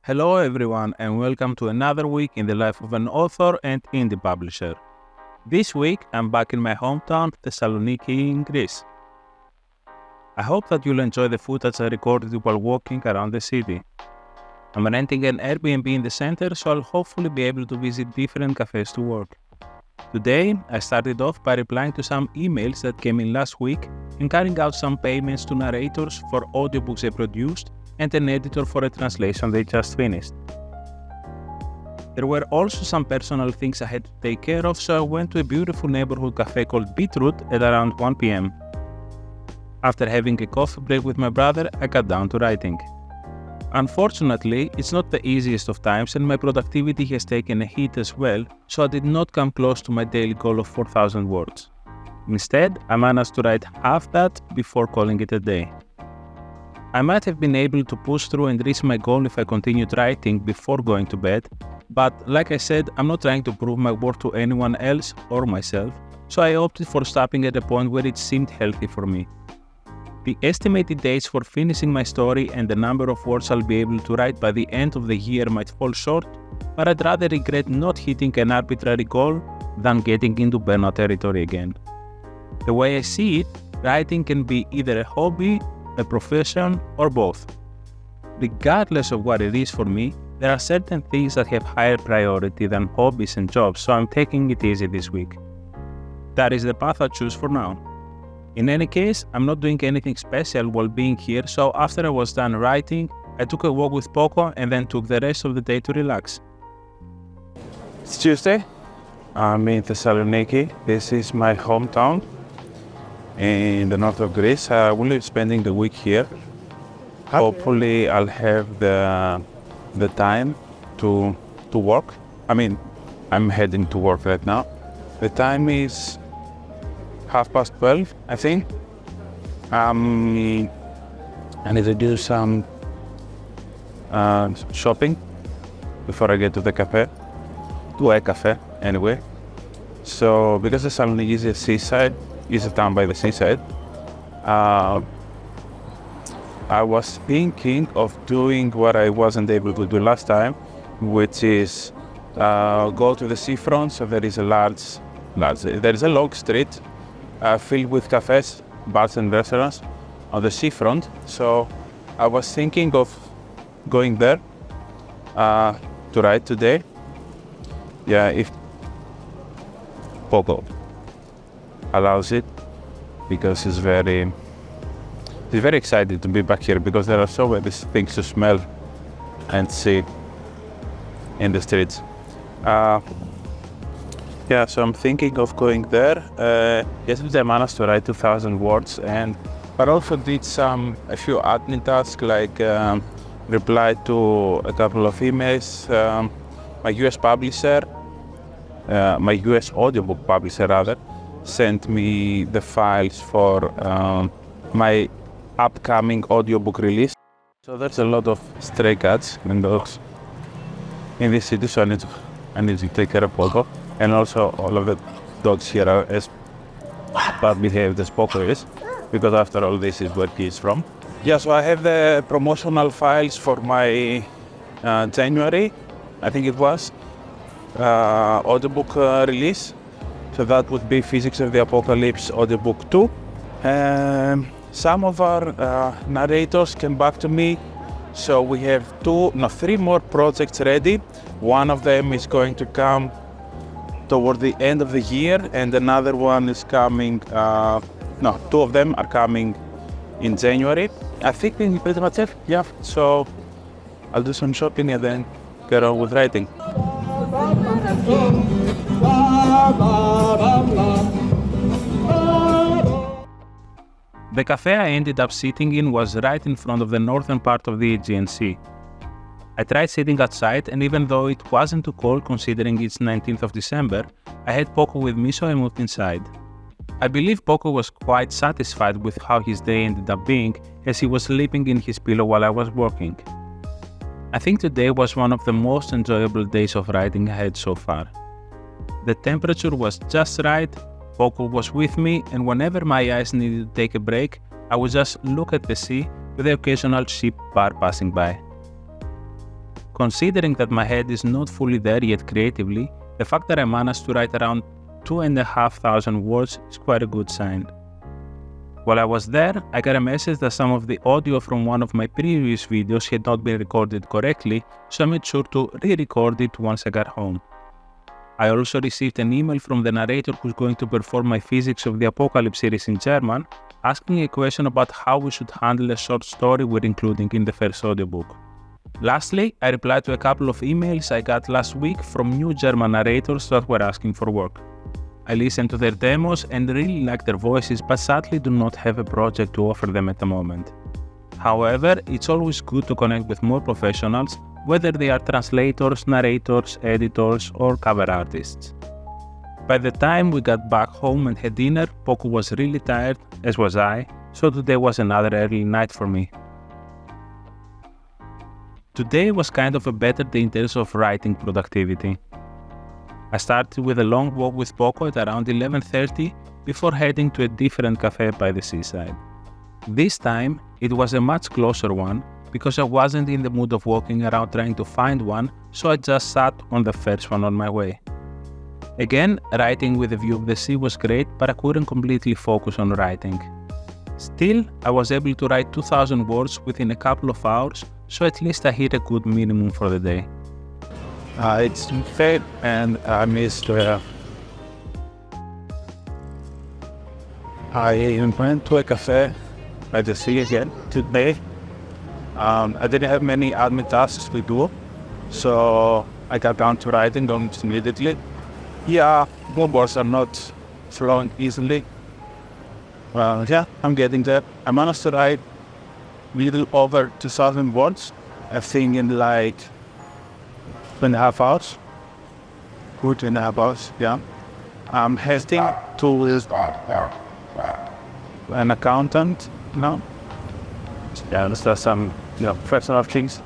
Hello everyone and welcome to another week in the life of an author and indie publisher. This week I'm back in my hometown Thessaloniki in Greece. I hope that you'll enjoy the footage I recorded while walking around the city. I'm renting an Airbnb in the center, so I'll hopefully be able to visit different cafes to work. Today I started off by replying to some emails that came in last week and carrying out some payments to narrators for audiobooks I produced and an editor for a translation they just finished. There were also some personal things I had to take care of, so I went to a beautiful neighborhood cafe called Beetroot at around 1 p.m. After having a coffee break with my brother, I got down to writing. Unfortunately, it's not the easiest of times and my productivity has taken a hit as well, so I did not come close to my daily goal of 4,000 words. Instead, I managed to write half that before calling it a day. I might have been able to push through and reach my goal if I continued writing before going to bed, but like I said, I'm not trying to prove my worth to anyone else or myself, so I opted for stopping at a point where it seemed healthy for me. The estimated dates for finishing my story and the number of words I'll be able to write by the end of the year might fall short, but I'd rather regret not hitting an arbitrary goal than getting into burnout territory again. The way I see it, writing can be either a hobby, a profession, or both. Regardless of what it is for me, there are certain things that have higher priority than hobbies and jobs, so I'm taking it easy this week. That is the path I choose for now. In any case, I'm not doing anything special while being here, so after I was done writing, I took a walk with Poko and then took the rest of the day to relax. It's Tuesday. I'm in Thessaloniki. This is my hometown in the north of Greece. I will be spending the week here. Hopefully I'll have the time to work. I'm heading to work right now. The time is 12:30, I think. I need to do some shopping before I get to a cafe anyway. So because Thessaloniki is a seaside, is a town by the seaside, I was thinking of doing what I wasn't able to do last time, which is go to the seafront. So there is a long street filled with cafes, bars and restaurants on the seafront. So I was thinking of going there to write today. Yeah, if Poko allows it, because he's very excited to be back here because there are so many things to smell and see in the streets. So I'm thinking of going there. Yesterday I managed to write 2,000 words, but also did a few admin tasks like reply to a couple of emails. My US audiobook publisher rather, sent me the files for my upcoming audiobook release. So there's a lot of stray cats and dogs in this city, so I need to take care of Poko. And also all of the dogs here are as bad behaved as Poko is, because after all this is where he is from. Yeah, so I have the promotional files for my January, I think it was, audiobook release. So that would be Physics of the Apocalypse audiobook 2. Some of our narrators came back to me, so we have 3 more projects ready. One of them is going to come toward the end of the year, and another one is coming, 2 of them are coming in January. I think we pretty much have, yeah. So I'll do some shopping and then get on with writing. The cafe I ended up sitting in was right in front of the northern part of the Aegean Sea. I tried sitting outside, and even though it wasn't too cold considering it's 19th of December, I had Poko with me, so I moved inside. I believe Poko was quite satisfied with how his day ended up being, as he was sleeping in his pillow while I was working. I think today was one of the most enjoyable days of writing I had so far. The temperature was just right, Poko was with me, and whenever my eyes needed to take a break, I would just look at the sea with the occasional ship bar passing by. Considering that my head is not fully there yet creatively, the fact that I managed to write around 2,500 words is quite a good sign. While I was there, I got a message that some of the audio from one of my previous videos had not been recorded correctly, so I made sure to re-record it once I got home. I also received an email from the narrator who's going to perform my Physics of the Apocalypse series in German, asking a question about how we should handle a short story we're including in the first audiobook. Lastly, I replied to a couple of emails I got last week from new German narrators that were asking for work. I listened to their demos and really like their voices, but sadly do not have a project to offer them at the moment. However, it's always good to connect with more professionals, whether they are translators, narrators, editors, or cover artists. By the time we got back home and had dinner, Poko was really tired, as was I, so today was another early night for me. Today was kind of a better day in terms of writing productivity. I started with a long walk with Poko at around 11:30 before heading to a different café by the seaside. This time, it was a much closer one because I wasn't in the mood of walking around trying to find one, so I just sat on the first one on my way. Again, writing with a view of the sea was great, but I couldn't completely focus on writing. Still, I was able to write 2,000 words within a couple of hours, so at least I hit a good minimum for the day. It's fate and amidst. I went to a café by the sea again today. I didn't have many admin tasks to do, so I got down to writing almost immediately. Yeah, words are not flowing easily. Well, yeah, I'm getting there. I managed to write a little over 2,000 words, I think in like 2.5 hours. Good 2.5 hours, yeah. I'm heading to an accountant now. Yeah, there's some personal things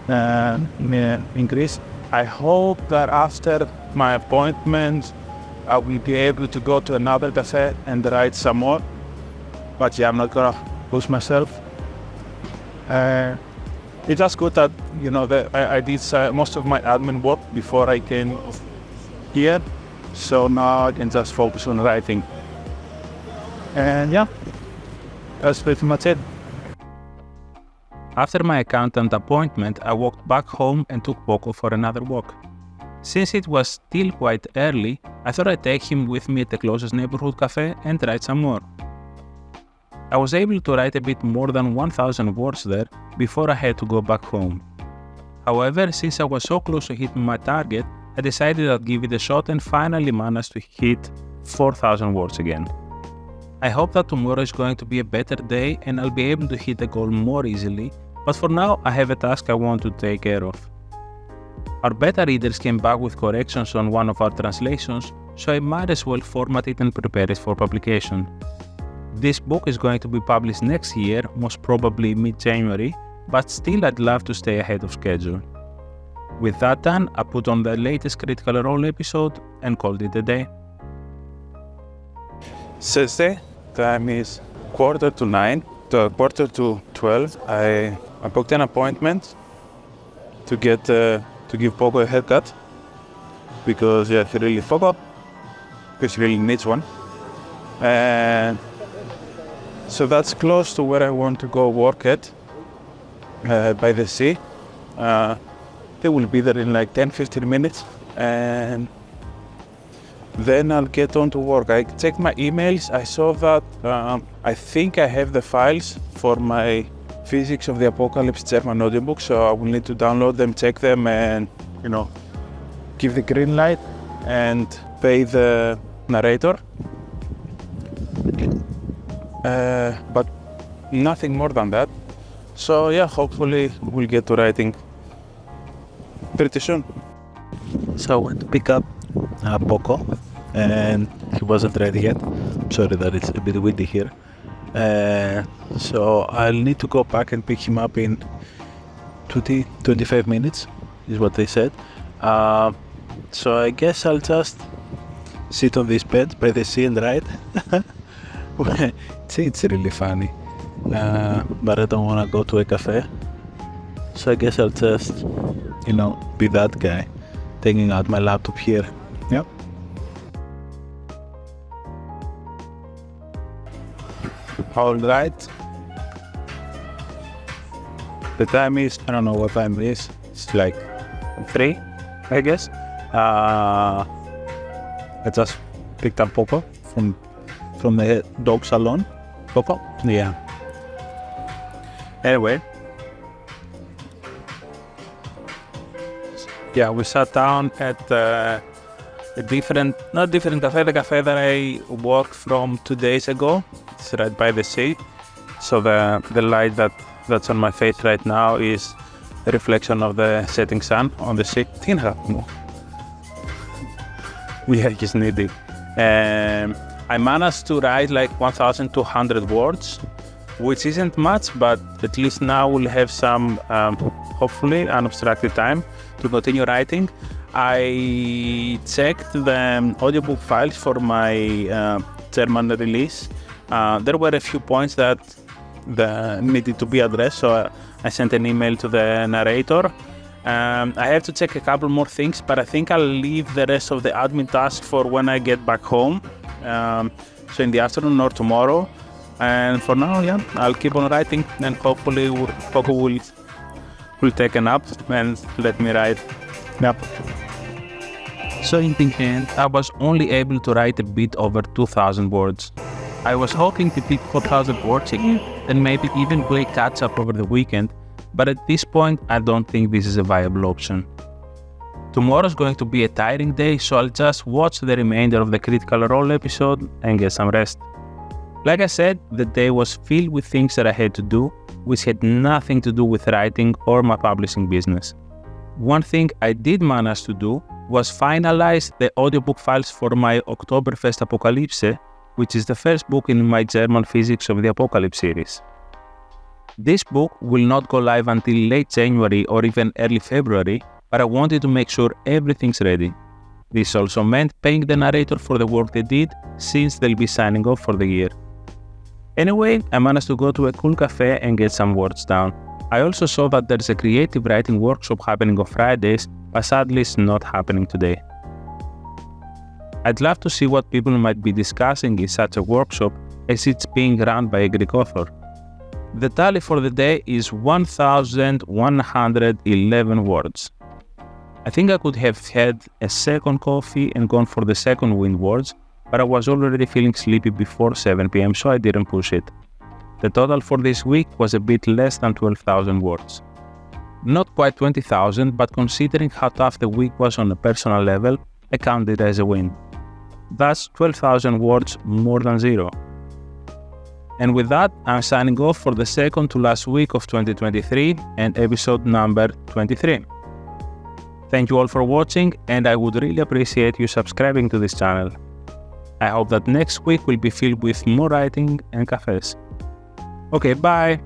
in Greece. I hope that after my appointment, I will be able to go to another cafe and write some more. But yeah, I'm not gonna push myself. It's just good that I did most of my admin work before I came here, so now I can just focus on writing. And yeah, that's pretty much it. After my accountant appointment, I walked back home and took Poko for another walk. Since it was still quite early, I thought I'd take him with me at the closest neighborhood cafe and write some more. I was able to write a bit more than 1,000 words there before I had to go back home. However, since I was so close to hitting my target, I decided I'd give it a shot and finally managed to hit 4,000 words again. I hope that tomorrow is going to be a better day and I'll be able to hit the goal more easily, but for now I have a task I want to take care of. Our beta readers came back with corrections on one of our translations, so I might as well format it and prepare it for publication. This book is going to be published next year, most probably mid-January, but still I'd love to stay ahead of schedule. With that done, I put on the latest Critical Role episode and called it a day. Thursday, time is 8:45 to 8:45. I booked an appointment to give Poko a haircut because he really forgot, because he really needs one. And so that's close to where I want to go work at, by the sea. They will be there in like 10-15 minutes, and then I'll get on to work. I checked my emails. I saw that I think I have the files for my Physics of the Apocalypse German audiobook, so I will need to download them, check them, and give the green light and pay the narrator. But nothing more than that. So yeah, hopefully we'll get to writing pretty soon. So I went to pick up Poko, and he wasn't ready yet. I'm sorry that it's a bit windy here. So I'll need to go back and pick him up in 25 minutes, is what they said. So I guess I'll just sit on this bed by the sea and write. It's really funny, but I don't want to go to a cafe So I guess I'll just, be that guy, taking out my laptop here. Yep. All right. The time is, I don't know what time it is. It's like 3, I guess. I just picked up Poko From the dog salon. Poko? Yeah. Anyway. Yeah, we sat down at a different cafe, the cafe that I walked from 2 days ago. It's right by the sea. So the light that's on my face right now is a reflection of the setting sun on the sea. Yeah, he's needy. I managed to write like 1,200 words, which isn't much, but at least now we'll have some, hopefully, unobstructed time to continue writing. I checked the audiobook files for my German release. There were a few points that needed to be addressed, so I sent an email to the narrator. I have to check a couple more things, but I think I'll leave the rest of the admin task for when I get back home, so in the afternoon or tomorrow. And for now, yeah, I'll keep on writing, and hopefully Poko will take a nap and let me write. Yep. So in the end, I was only able to write a bit over 2,000 words. I was hoping to pick 4,000 words again and maybe even play catch up over the weekend, but at this point I don't think this is a viable option. Tomorrow's going to be a tiring day, so I'll just watch the remainder of the Critical Role episode and get some rest. Like I said, the day was filled with things that I had to do, which had nothing to do with writing or my publishing business. One thing I did manage to do was finalize the audiobook files for my Oktoberfest Apokalypse, which is the first book in my German Physics of the Apocalypse series. This book will not go live until late January or even early February, but I wanted to make sure everything's ready. This also meant paying the narrator for the work they did, since they'll be signing off for the year. Anyway, I managed to go to a cool cafe and get some words down. I also saw that there's a creative writing workshop happening on Fridays, but sadly it's not happening today. I'd love to see what people might be discussing in such a workshop, as it's being run by a Greek author. The tally for the day is 1,111 words. I think I could have had a second coffee and gone for the second wind words, but I was already feeling sleepy before 7 p.m, so I didn't push it. The total for this week was a bit less than 12,000 words. Not quite 20,000, but considering how tough the week was on a personal level, I count it as a win. That's 12,000 words more than zero. And with that, I'm signing off for the second to last week of 2023 and episode number 23. Thank you all for watching, and I would really appreciate you subscribing to this channel. I hope that next week will be filled with more writing and cafes. Okay, bye!